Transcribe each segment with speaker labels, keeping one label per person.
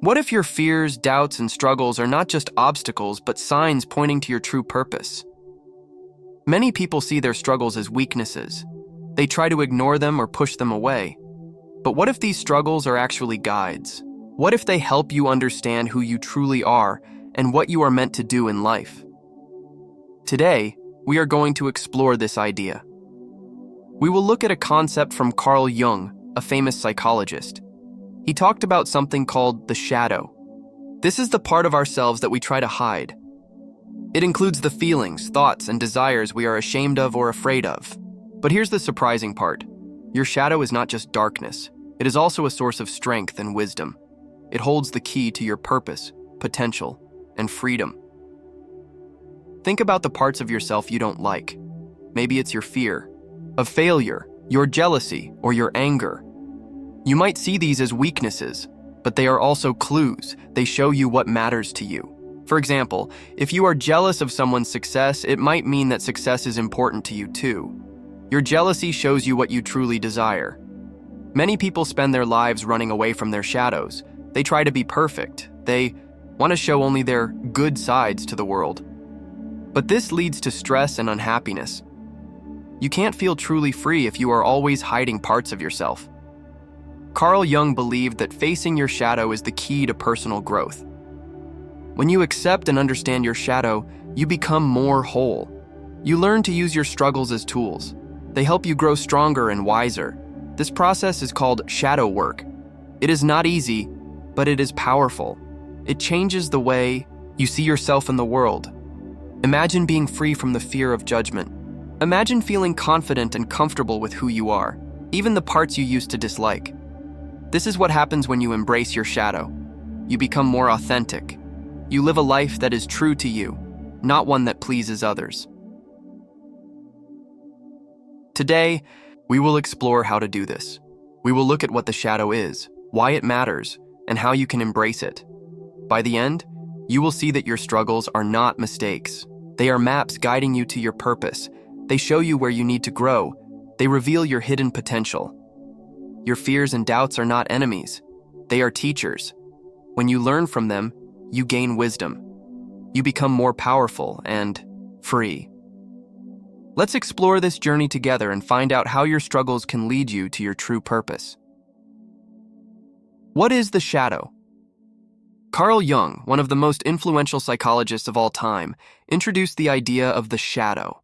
Speaker 1: What if your fears, doubts, and struggles are not just obstacles, but signs pointing to your true purpose? Many people see their struggles as weaknesses. They try to ignore them or push them away. But what if these struggles are actually guides? What if they help you understand who you truly are and what you are meant to do in life? Today, we are going to explore this idea. We will look at a concept from Carl Jung, a famous psychologist. He talked about something called the shadow. This is the part of ourselves that we try to hide. It includes the feelings, thoughts, and desires we are ashamed of or afraid of. But here's the surprising part. Your shadow is not just darkness. It is also a source of strength and wisdom. It holds the key to your purpose, potential, and freedom. Think about the parts of yourself you don't like. Maybe it's your fear of failure, your jealousy, or your anger. You might see these as weaknesses, but they are also clues. They show you what matters to you. For example, if you are jealous of someone's success, it might mean that success is important to you too. Your jealousy shows you what you truly desire. Many people spend their lives running away from their shadows. They try to be perfect. They want to show only their good sides to the world. But this leads to stress and unhappiness. You can't feel truly free if you are always hiding parts of yourself. Carl Jung believed that facing your shadow is the key to personal growth. When you accept and understand your shadow, you become more whole. You learn to use your struggles as tools. They help you grow stronger and wiser. This process is called shadow work. It is not easy, but it is powerful. It changes the way you see yourself in the world. Imagine being free from the fear of judgment. Imagine feeling confident and comfortable with who you are, even the parts you used to dislike. This is what happens when you embrace your shadow. You become more authentic. You live a life that is true to you, not one that pleases others. Today, we will explore how to do this. We will look at what the shadow is, why it matters, and how you can embrace it. By the end, you will see that your struggles are not mistakes. They are maps guiding you to your purpose. They show you where you need to grow. They reveal your hidden potential. Your fears and doubts are not enemies. They are teachers. When you learn from them, you gain wisdom. You become more powerful and free. Let's explore this journey together and find out how your struggles can lead you to your true purpose. What is the shadow? Carl Jung, one of the most influential psychologists of all time, introduced the idea of the shadow.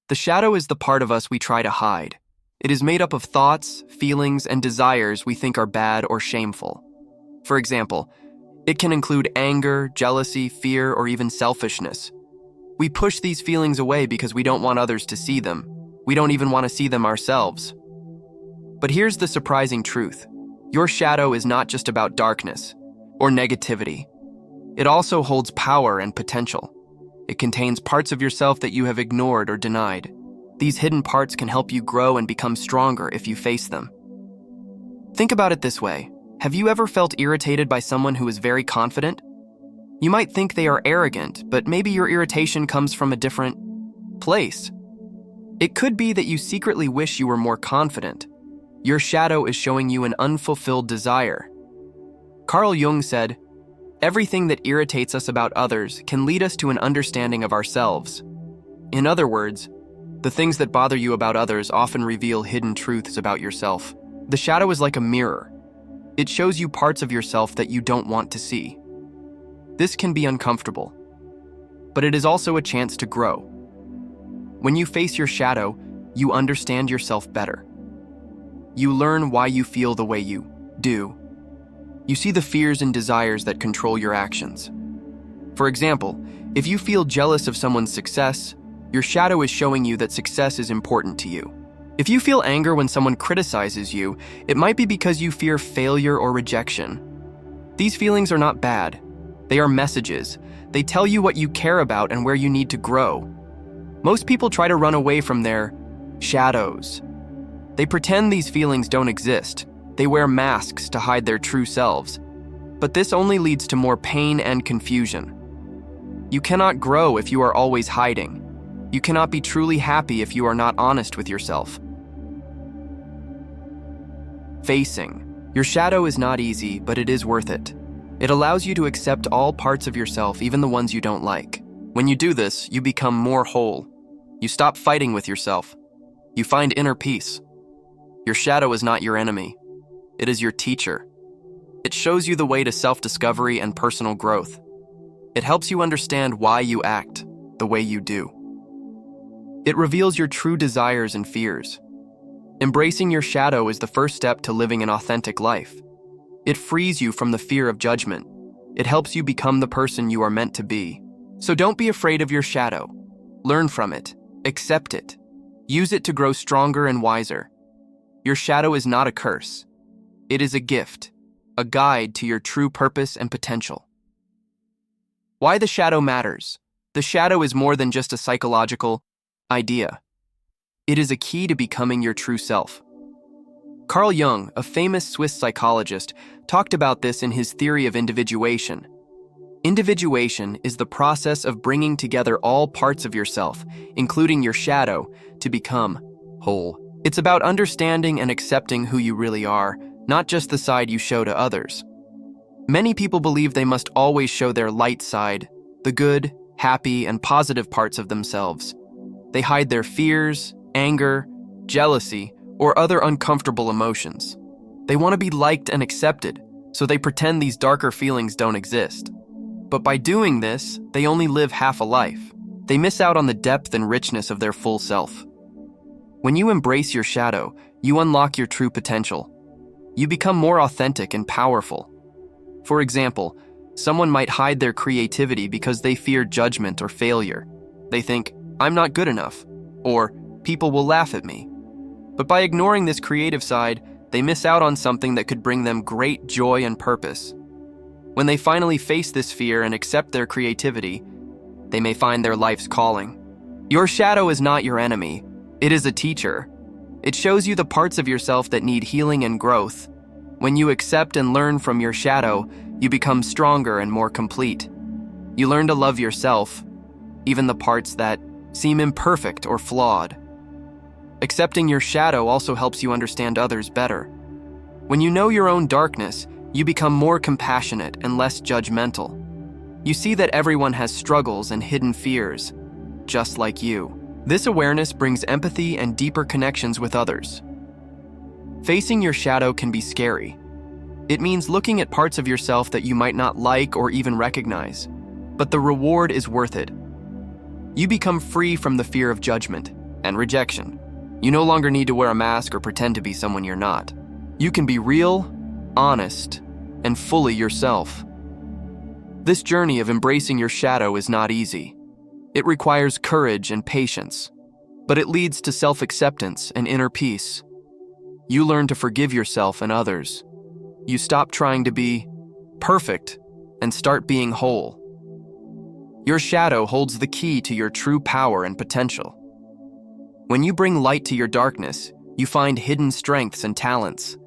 Speaker 1: The shadow is the part of us we try to hide. It is made up of thoughts, feelings, and desires we think are bad or shameful. For example, it can include anger, jealousy, fear, or even selfishness. We push these feelings away because we don't want others to see them. We don't even want to see them ourselves. But here's the surprising truth. Your shadow is not just about darkness or negativity. It also holds power and potential. It contains parts of yourself that you have ignored or denied. These hidden parts can help you grow and become stronger if you face them. Think about it this way. Have you ever felt irritated by someone who is very confident? You might think they are arrogant, but maybe your irritation comes from a different place. It could be that you secretly wish you were more confident. Your shadow is showing you an unfulfilled desire. Carl Jung said, "Everything that irritates us about others can lead us to an understanding of ourselves." In other words, the things that bother you about others often reveal hidden truths about yourself. The shadow is like a mirror. It shows you parts of yourself that you don't want to see. This can be uncomfortable, but it is also a chance to grow. When you face your shadow, you understand yourself better. You learn why you feel the way you do. You see the fears and desires that control your actions. For example, if you feel jealous of someone's success, your shadow is showing you that success is important to you. If you feel anger when someone criticizes you, it might be because you fear failure or rejection. These feelings are not bad. They are messages. They tell you what you care about and where you need to grow. Most people try to run away from their shadows. They pretend these feelings don't exist. They wear masks to hide their true selves. But this only leads to more pain and confusion. You cannot grow if you are always hiding. You cannot be truly happy if you are not honest with yourself. Facing your shadow is not easy, but it is worth it. It allows you to accept all parts of yourself, even the ones you don't like. When you do this, you become more whole. You stop fighting with yourself. You find inner peace. Your shadow is not your enemy. It is your teacher. It shows you the way to self-discovery and personal growth. It helps you understand why you act the way you do. It reveals your true desires and fears. Embracing your shadow is the first step to living an authentic life. It frees you from the fear of judgment. It helps you become the person you are meant to be. So don't be afraid of your shadow. Learn from it. Accept it. Use it to grow stronger and wiser. Your shadow is not a curse. It is a gift, a guide to your true purpose and potential. Why the shadow matters. The shadow is more than just a psychological idea. It is a key to becoming your true self. Carl Jung, a famous Swiss psychologist, talked about this in his theory of individuation. Individuation is the process of bringing together all parts of yourself, including your shadow, to become whole. It's about understanding and accepting who you really are, not just the side you show to others. Many people believe they must always show their light side, the good, happy, and positive parts of themselves. They hide their fears, anger, jealousy, or other uncomfortable emotions. They want to be liked and accepted, so they pretend these darker feelings don't exist. But by doing this, they only live half a life. They miss out on the depth and richness of their full self. When you embrace your shadow, you unlock your true potential. You become more authentic and powerful. For example, someone might hide their creativity because they fear judgment or failure. They think, "I'm not good enough," or "people will laugh at me." But by ignoring this creative side, they miss out on something that could bring them great joy and purpose. When they finally face this fear and accept their creativity, they may find their life's calling. Your shadow is not your enemy. It is a teacher. It shows you the parts of yourself that need healing and growth. When you accept and learn from your shadow, you become stronger and more complete. You learn to love yourself, even the parts that seem imperfect or flawed. Accepting your shadow also helps you understand others better. When you know your own darkness, you become more compassionate and less judgmental. You see that everyone has struggles and hidden fears, just like you. This awareness brings empathy and deeper connections with others. Facing your shadow can be scary. It means looking at parts of yourself that you might not like or even recognize, but the reward is worth it. You become free from the fear of judgment and rejection. You no longer need to wear a mask or pretend to be someone you're not. You can be real, honest, and fully yourself. This journey of embracing your shadow is not easy. It requires courage and patience, but it leads to self-acceptance and inner peace. You learn to forgive yourself and others. You stop trying to be perfect and start being whole. Your shadow holds the key to your true power and potential. When you bring light to your darkness, you find hidden strengths and talents.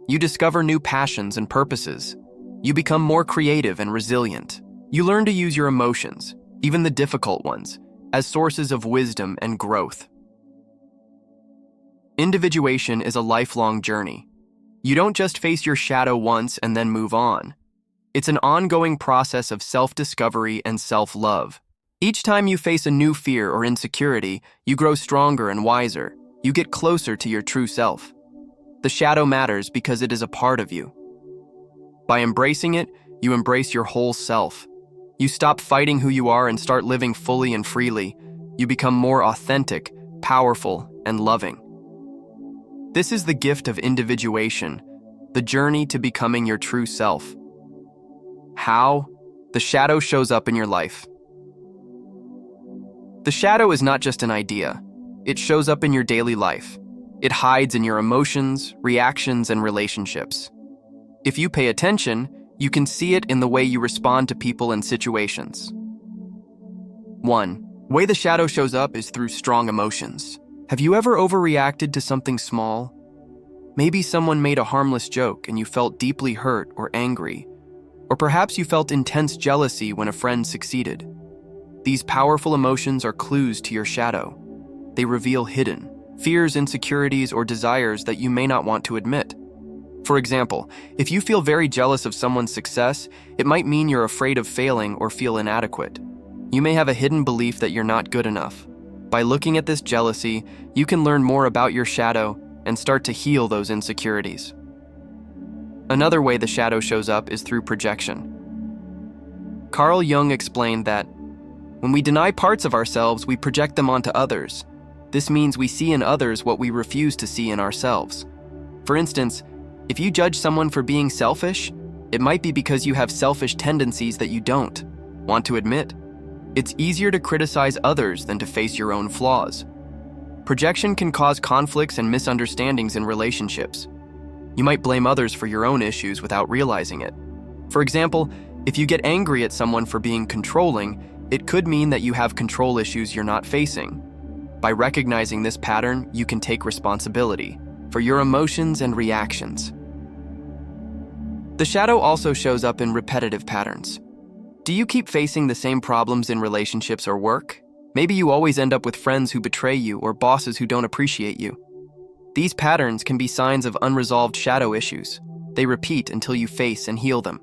Speaker 1: You discover new passions and purposes. You become more creative and resilient. You learn to use your emotions, even the difficult ones, as sources of wisdom and growth. Individuation is a lifelong journey. You don't just face your shadow once and then move on. It's an ongoing process of self-discovery and self-love. Each time you face a new fear or insecurity, you grow stronger and wiser. You get closer to your true self. The shadow matters because it is a part of you. By embracing it, you embrace your whole self. You stop fighting who you are and start living fully and freely. You become more authentic, powerful, and loving. This is the gift of individuation, the journey to becoming your true self. How? The shadow shows up in your life. The shadow is not just an idea. It shows up in your daily life. It hides in your emotions, reactions, and relationships. If you pay attention, you can see it in the way you respond to people and situations. 1. Way the shadow shows up is through strong emotions. Have you ever overreacted to something small? Maybe someone made a harmless joke and you felt deeply hurt or angry. Or perhaps you felt intense jealousy when a friend succeeded. These powerful emotions are clues to your shadow. They reveal hidden fears, insecurities, or desires that you may not want to admit. For example, if you feel very jealous of someone's success, it might mean you're afraid of failing or feel inadequate. You may have a hidden belief that you're not good enough. By looking at this jealousy, you can learn more about your shadow and start to heal those insecurities. Another way the shadow shows up is through projection. Carl Jung explained that when we deny parts of ourselves, we project them onto others. This means we see in others what we refuse to see in ourselves. For instance, if you judge someone for being selfish, it might be because you have selfish tendencies that you don't want to admit. It's easier to criticize others than to face your own flaws. Projection can cause conflicts and misunderstandings in relationships. You might blame others for your own issues without realizing it. For example, if you get angry at someone for being controlling, it could mean that you have control issues you're not facing. By recognizing this pattern, you can take responsibility for your emotions and reactions. The shadow also shows up in repetitive patterns. Do you keep facing the same problems in relationships or work? Maybe you always end up with friends who betray you or bosses who don't appreciate you. These patterns can be signs of unresolved shadow issues. They repeat until you face and heal them.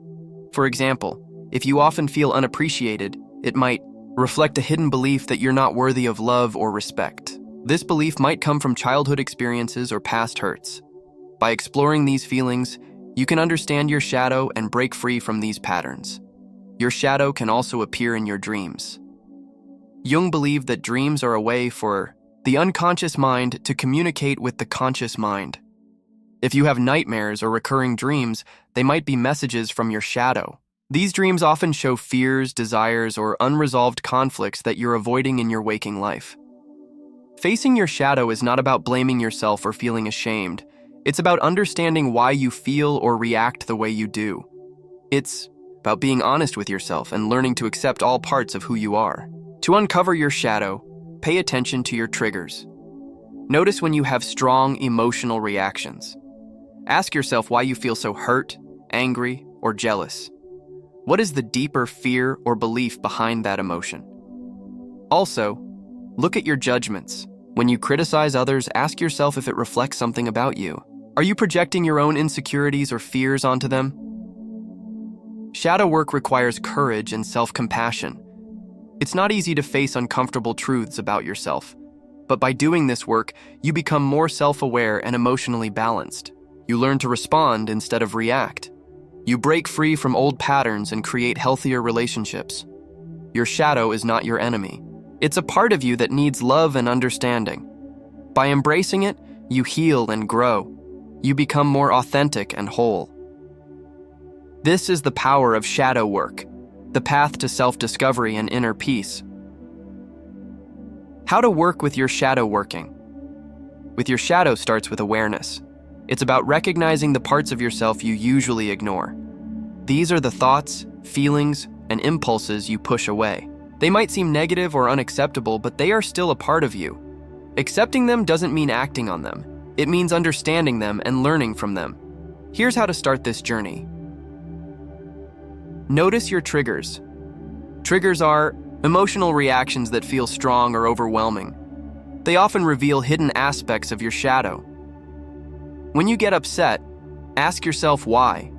Speaker 1: For example, if you often feel unappreciated, it might reflect a hidden belief that you're not worthy of love or respect. This belief might come from childhood experiences or past hurts. By exploring these feelings, you can understand your shadow and break free from these patterns. Your shadow can also appear in your dreams. Jung believed that dreams are a way for the unconscious mind to communicate with the conscious mind. If you have nightmares or recurring dreams, they might be messages from your shadow. These dreams often show fears, desires, or unresolved conflicts that you're avoiding in your waking life. Facing your shadow is not about blaming yourself or feeling ashamed. It's about understanding why you feel or react the way you do. It's about being honest with yourself and learning to accept all parts of who you are. To uncover your shadow, pay attention to your triggers. Notice when you have strong emotional reactions. Ask yourself why you feel so hurt, angry, or jealous. What is the deeper fear or belief behind that emotion? Also, look at your judgments. When you criticize others, ask yourself if it reflects something about you. Are you projecting your own insecurities or fears onto them? Shadow work requires courage and self-compassion. It's not easy to face uncomfortable truths about yourself, but by doing this work, you become more self-aware and emotionally balanced. You learn to respond instead of react. You break free from old patterns and create healthier relationships. Your shadow is not your enemy. It's a part of you that needs love and understanding. By embracing it, you heal and grow. You become more authentic and whole. This is the power of shadow work, the path to self-discovery and inner peace. How to work with your shadow working. With your shadow starts with awareness. It's about recognizing the parts of yourself you usually ignore. These are the thoughts, feelings, and impulses you push away. They might seem negative or unacceptable, but they are still a part of you. Accepting them doesn't mean acting on them. It means understanding them and learning from them. Here's how to start this journey. Notice your triggers. Triggers are emotional reactions that feel strong or overwhelming. They often reveal hidden aspects of your shadow. When you get upset, ask yourself why.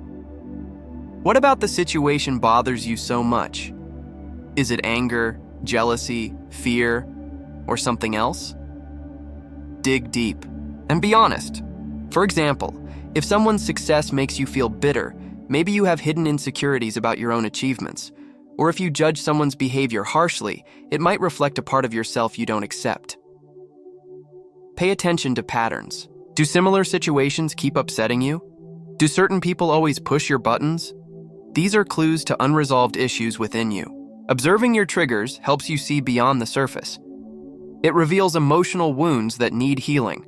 Speaker 1: What about the situation bothers you so much? Is it anger, jealousy, fear, or something else? Dig deep and be honest. For example, if someone's success makes you feel bitter, maybe you have hidden insecurities about your own achievements. Or if you judge someone's behavior harshly, it might reflect a part of yourself you don't accept. Pay attention to patterns. Do similar situations keep upsetting you? Do certain people always push your buttons? These are clues to unresolved issues within you. Observing your triggers helps you see beyond the surface. It reveals emotional wounds that need healing.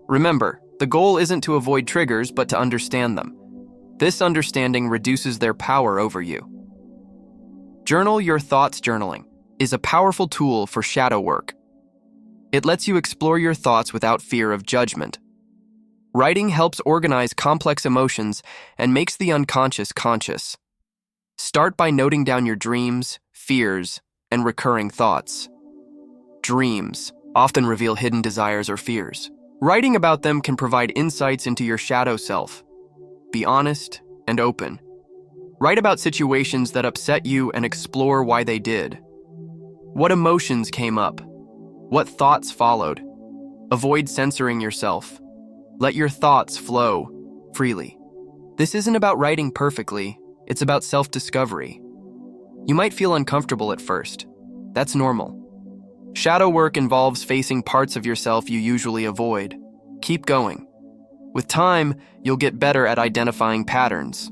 Speaker 1: Remember, the goal isn't to avoid triggers, but to understand them. This understanding reduces their power over you. Journal your thoughts. Journaling is a powerful tool for shadow work. It lets you explore your thoughts without fear of judgment. Writing helps organize complex emotions and makes the unconscious conscious. Start by noting down your dreams, fears, and recurring thoughts. Dreams often reveal hidden desires or fears. Writing about them can provide insights into your shadow self. Be honest and open. Write about situations that upset you and explore why they did. What emotions came up? What thoughts followed? Avoid censoring yourself. Let your thoughts flow freely. This isn't about writing perfectly, it's about self-discovery. You might feel uncomfortable at first. That's normal. Shadow work involves facing parts of yourself you usually avoid. Keep going. With time, you'll get better at identifying patterns.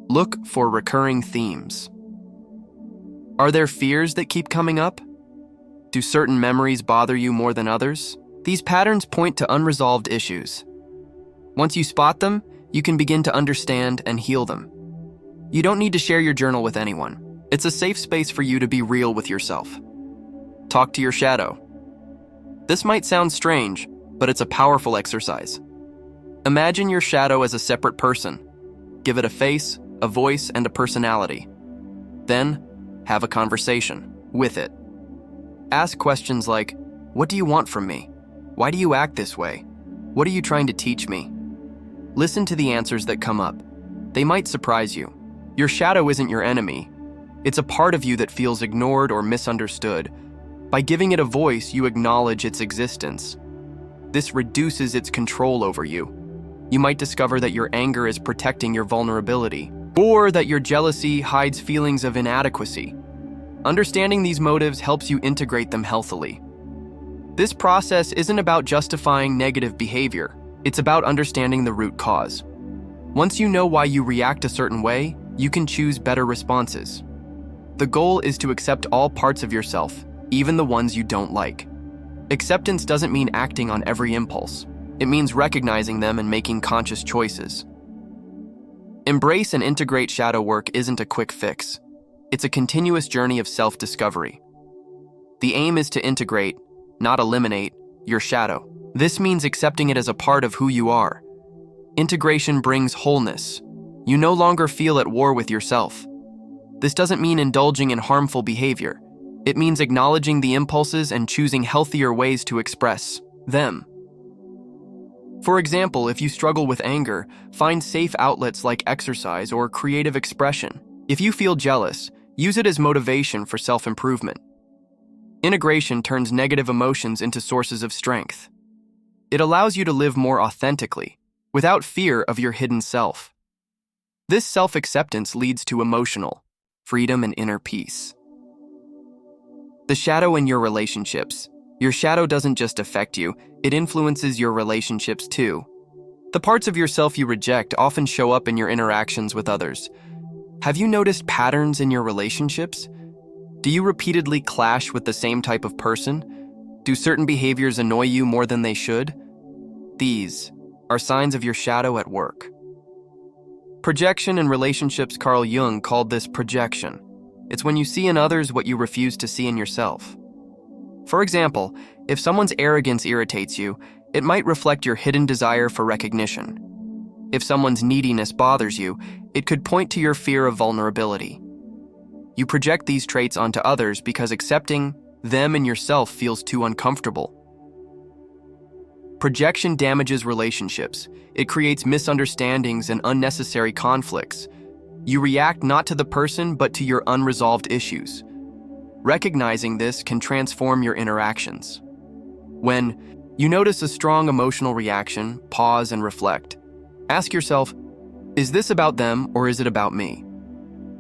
Speaker 1: Look for recurring themes. Are there fears that keep coming up? Do certain memories bother you more than others? These patterns point to unresolved issues. Once you spot them, you can begin to understand and heal them. You don't need to share your journal with anyone. It's a safe space for you to be real with yourself. Talk to your shadow. This might sound strange, but it's a powerful exercise. Imagine your shadow as a separate person. Give it a face, a voice, and a personality. Then, have a conversation with it. Ask questions like, what do you want from me? Why do you act this way? What are you trying to teach me? Listen to the answers that come up. They might surprise you. Your shadow isn't your enemy. It's a part of you that feels ignored or misunderstood. By giving it a voice, you acknowledge its existence. This reduces its control over you. You might discover that your anger is protecting your vulnerability, or that your jealousy hides feelings of inadequacy. Understanding these motives helps you integrate them healthily. This process isn't about justifying negative behavior. It's about understanding the root cause. Once you know why you react a certain way, you can choose better responses. The goal is to accept all parts of yourself, even the ones you don't like. Acceptance doesn't mean acting on every impulse. It means recognizing them and making conscious choices. Embrace and integrate shadow work isn't a quick fix. It's a continuous journey of self-discovery. The aim is to integrate, not eliminate, your shadow. This means accepting it as a part of who you are. Integration brings wholeness. You no longer feel at war with yourself. This doesn't mean indulging in harmful behavior. It means acknowledging the impulses and choosing healthier ways to express them. For example, if you struggle with anger, find safe outlets like exercise or creative expression. If you feel jealous, use it as motivation for self-improvement. Integration turns negative emotions into sources of strength. It allows you to live more authentically, without fear of your hidden self. This self-acceptance leads to emotional freedom and inner peace. The shadow in your relationships. Your shadow doesn't just affect you, it influences your relationships too. The parts of yourself you reject often show up in your interactions with others. Have you noticed patterns in your relationships? Do you repeatedly clash with the same type of person? Do certain behaviors annoy you more than they should? These are signs of your shadow at work. Projection in relationships. Carl Jung called this projection. It's when you see in others what you refuse to see in yourself. For example, if someone's arrogance irritates you, it might reflect your hidden desire for recognition. If someone's neediness bothers you, it could point to your fear of vulnerability. You project these traits onto others because accepting them in yourself feels too uncomfortable. Projection damages relationships. It creates misunderstandings and unnecessary conflicts. You react not to the person, but to your unresolved issues. Recognizing this can transform your interactions. When you notice a strong emotional reaction, pause and reflect. Ask yourself, is this about them or is it about me?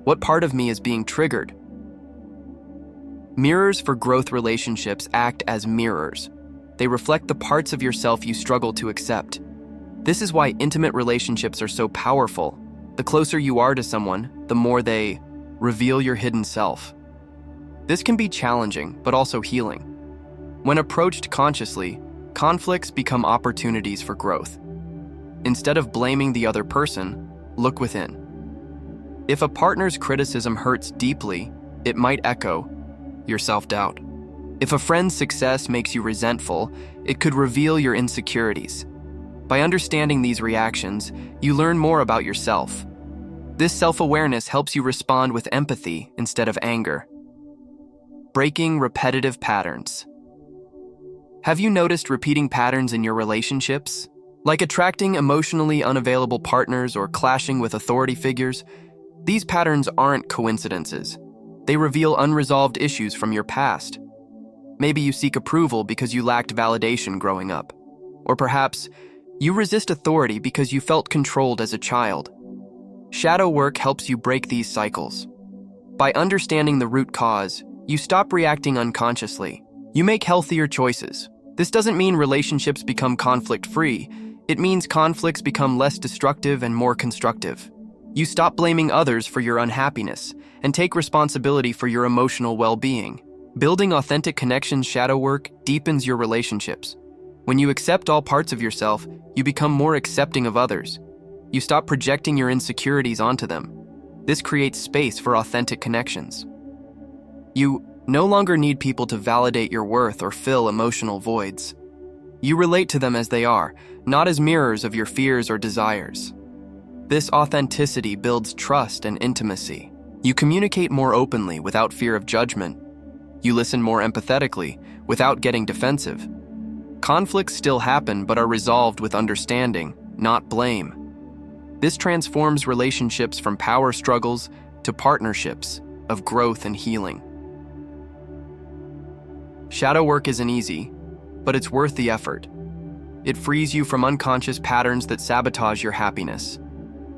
Speaker 1: What part of me is being triggered? Mirrors for growth. Relationships act as mirrors. They reflect the parts of yourself you struggle to accept. This is why intimate relationships are so powerful. The closer you are to someone, the more they reveal your hidden self. This can be challenging, but also healing. When approached consciously, conflicts become opportunities for growth. Instead of blaming the other person, look within. If a partner's criticism hurts deeply, it might echo your self-doubt. If a friend's success makes you resentful, it could reveal your insecurities. By understanding these reactions, you learn more about yourself. This self-awareness helps you respond with empathy instead of anger. Breaking repetitive patterns. Have you noticed repeating patterns in your relationships? Like attracting emotionally unavailable partners or clashing with authority figures, these patterns aren't coincidences. They reveal unresolved issues from your past. Maybe you seek approval because you lacked validation growing up. Or perhaps you resist authority because you felt controlled as a child. Shadow work helps you break these cycles. By understanding the root cause, you stop reacting unconsciously. You make healthier choices. This doesn't mean relationships become conflict-free. It means conflicts become less destructive and more constructive. You stop blaming others for your unhappiness and take responsibility for your emotional well-being. Building authentic connections shadow work deepens your relationships. When you accept all parts of yourself, you become more accepting of others. You stop projecting your insecurities onto them. This creates space for authentic connections. You no longer need people to validate your worth or fill emotional voids. You relate to them as they are, not as mirrors of your fears or desires. This authenticity builds trust and intimacy. You communicate more openly without fear of judgment. You listen more empathetically without getting defensive. Conflicts still happen but are resolved with understanding, not blame. This transforms relationships from power struggles to partnerships of growth and healing. Shadow work isn't easy, but it's worth the effort. It frees you from unconscious patterns that sabotage your happiness.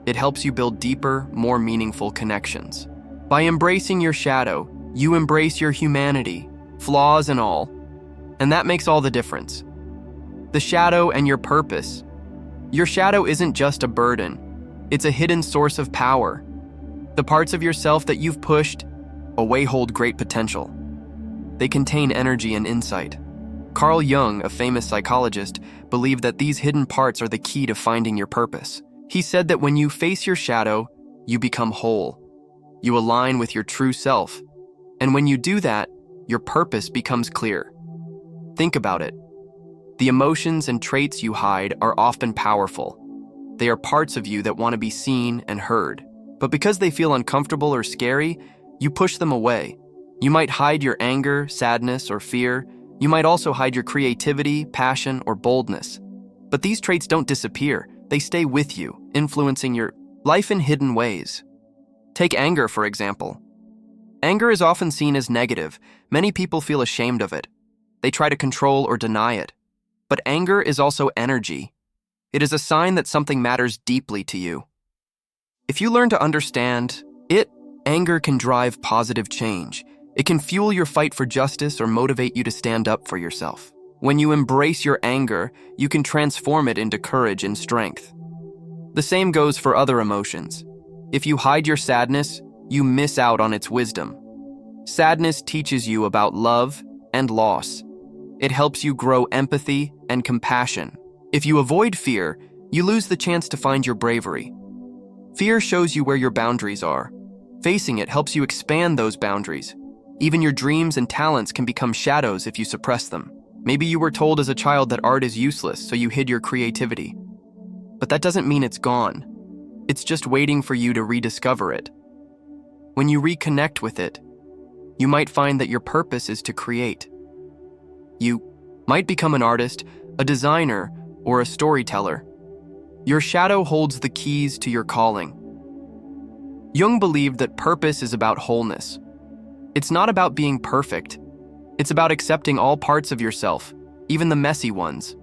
Speaker 1: It helps you build deeper, more meaningful connections. By embracing your shadow, you embrace your humanity, flaws and all, and that makes all the difference. The shadow and your purpose. Your shadow isn't just a burden. It's a hidden source of power. The parts of yourself that you've pushed away hold great potential. They contain energy and insight. Carl Jung, a famous psychologist, believed that these hidden parts are the key to finding your purpose. He said that when you face your shadow, you become whole. You align with your true self. And when you do that, your purpose becomes clear. Think about it. The emotions and traits you hide are often powerful. They are parts of you that want to be seen and heard. But because they feel uncomfortable or scary, you push them away. You might hide your anger, sadness, or fear. You might also hide your creativity, passion, or boldness. But these traits don't disappear. They stay with you, influencing your life in hidden ways. Take anger, for example. Anger is often seen as negative. Many people feel ashamed of it. They try to control or deny it. But anger is also energy. It is a sign that something matters deeply to you. If you learn to understand it, anger can drive positive change. It can fuel your fight for justice or motivate you to stand up for yourself. When you embrace your anger, you can transform it into courage and strength. The same goes for other emotions. If you hide your sadness, you miss out on its wisdom. Sadness teaches you about love and loss. It helps you grow empathy and compassion. If you avoid fear, you lose the chance to find your bravery. Fear shows you where your boundaries are. Facing it helps you expand those boundaries. Even your dreams and talents can become shadows if you suppress them. Maybe you were told as a child that art is useless, so you hid your creativity. But that doesn't mean it's gone. It's just waiting for you to rediscover it. When you reconnect with it, you might find that your purpose is to create. You might become an artist, a designer, or a storyteller. Your shadow holds the keys to your calling. Jung believed that purpose is about wholeness. It's not about being perfect. It's about accepting all parts of yourself, even the messy ones.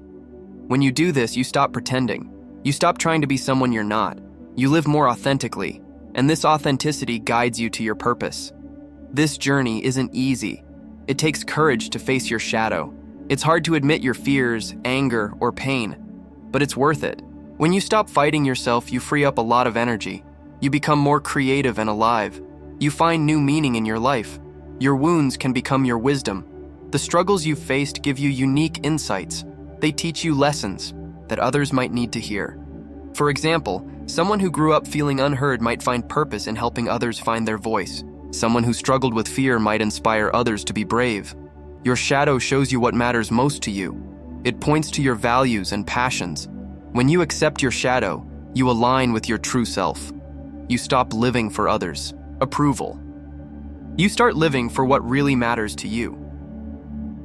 Speaker 1: When you do this, you stop pretending. You stop trying to be someone you're not. You live more authentically, and this authenticity guides you to your purpose. This journey isn't easy. It takes courage to face your shadow. It's hard to admit your fears, anger, or pain, but it's worth it. When you stop fighting yourself, you free up a lot of energy. You become more creative and alive. You find new meaning in your life. Your wounds can become your wisdom. The struggles you've faced give you unique insights. They teach you lessons that others might need to hear. For example, someone who grew up feeling unheard might find purpose in helping others find their voice. Someone who struggled with fear might inspire others to be brave. Your shadow shows you what matters most to you. It points to your values and passions. When you accept your shadow, you align with your true self. You stop living for others' approval. You start living for what really matters to you.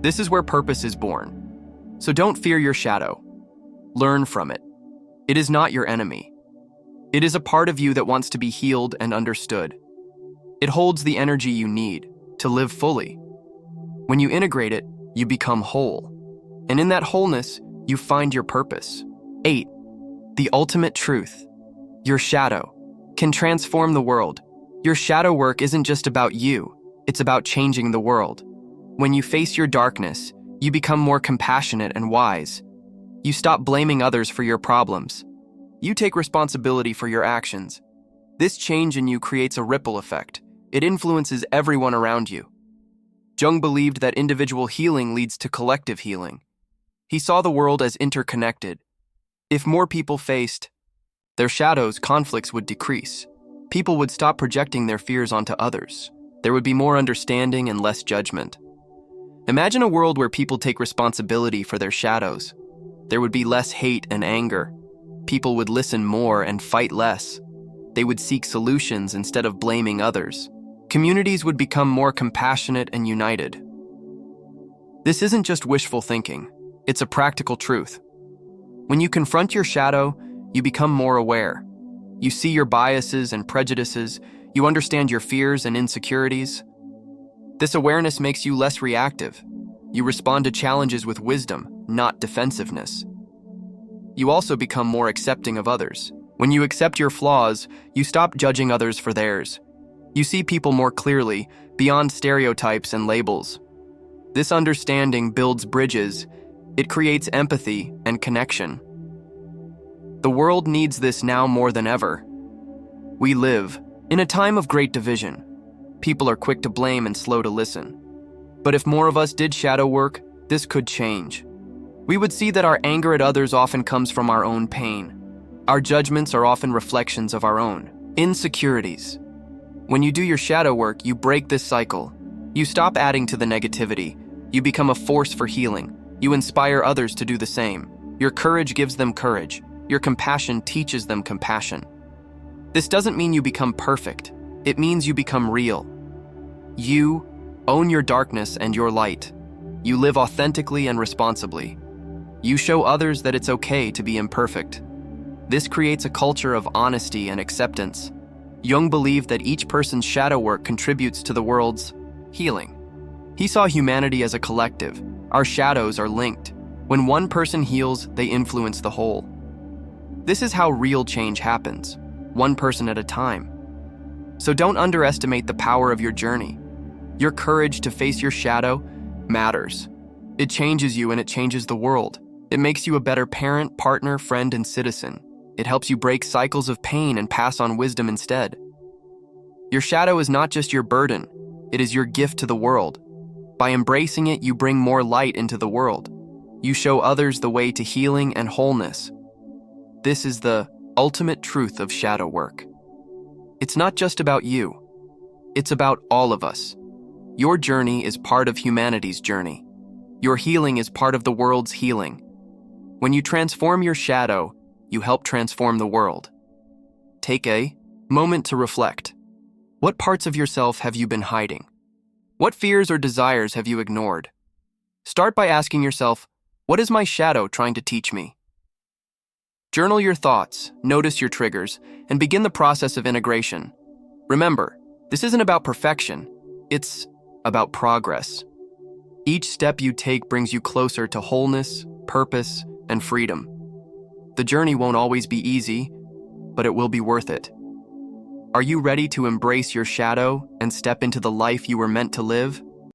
Speaker 1: This is where purpose is born. So don't fear your shadow. Learn from it. It is not your enemy. It is a part of you that wants to be healed and understood. It holds the energy you need to live fully. When you integrate it, you become whole. And in that wholeness, you find your purpose. 8. The ultimate truth. Your shadow can transform the world. Your shadow work isn't just about you, it's about changing the world. When you face your darkness, you become more compassionate and wise. You stop blaming others for your problems. You take responsibility for your actions. This change in you creates a ripple effect. It influences everyone around you. Jung believed that individual healing leads to collective healing. He saw the world as interconnected. If more people faced their shadows, conflicts would decrease. People would stop projecting their fears onto others. There would be more understanding and less judgment. Imagine a world where people take responsibility for their shadows. There would be less hate and anger. People would listen more and fight less. They would seek solutions instead of blaming others. Communities would become more compassionate and united. This isn't just wishful thinking. It's a practical truth. When you confront your shadow, you become more aware. You see your biases and prejudices. You understand your fears and insecurities. This awareness makes you less reactive. You respond to challenges with wisdom, not defensiveness. You also become more accepting of others. When you accept your flaws, you stop judging others for theirs. You see people more clearly, beyond stereotypes and labels. This understanding builds bridges. It creates empathy and connection. The world needs this now more than ever. We live in a time of great division. People are quick to blame and slow to listen. But if more of us did shadow work, this could change. We would see that our anger at others often comes from our own pain. Our judgments are often reflections of our own insecurities. When you do your shadow work, you break this cycle. You stop adding to the negativity. You become a force for healing. You inspire others to do the same. Your courage gives them courage. Your compassion teaches them compassion. This doesn't mean you become perfect. It means you become real. You own your darkness and your light. You live authentically and responsibly. You show others that it's okay to be imperfect. This creates a culture of honesty and acceptance. Jung believed that each person's shadow work contributes to the world's healing. He saw humanity as a collective. Our shadows are linked. When one person heals, they influence the whole. This is how real change happens, one person at a time. So don't underestimate the power of your journey. Your courage to face your shadow matters. It changes you and it changes the world. It makes you a better parent, partner, friend, and citizen. It helps you break cycles of pain and pass on wisdom instead. Your shadow is not just your burden, it is your gift to the world. By embracing it, you bring more light into the world. You show others the way to healing and wholeness. This is the ultimate truth of shadow work. It's not just about you. It's about all of us. Your journey is part of humanity's journey. Your healing is part of the world's healing. When you transform your shadow, you help transform the world. Take a moment to reflect. What parts of yourself have you been hiding? What fears or desires have you ignored? Start by asking yourself, what is my shadow trying to teach me? Journal your thoughts, notice your triggers, and begin the process of integration. Remember, this isn't about perfection, it's about progress. Each step you take brings you closer to wholeness, purpose, and freedom. The journey won't always be easy, but it will be worth it. Are you ready to embrace your shadow and step into the life you were meant to live?